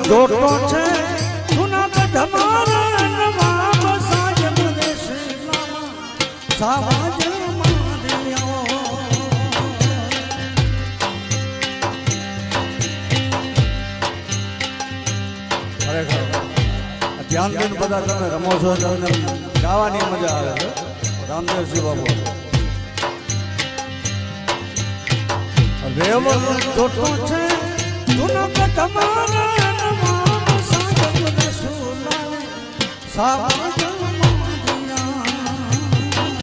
જોટો છે જૂનાગઢ મારા નવાબ સાજન દેશ સાવાજ માધ્યો ખરેખર ધ્યાન દઈને બધા તમે રમો છો તમને ગાવાની મજા આવે છે રામદેવસિંહ બાબુ રેવલ જોટો છે જૂનાગઢ મારા નવાબ સાજન દેશ સાવાજ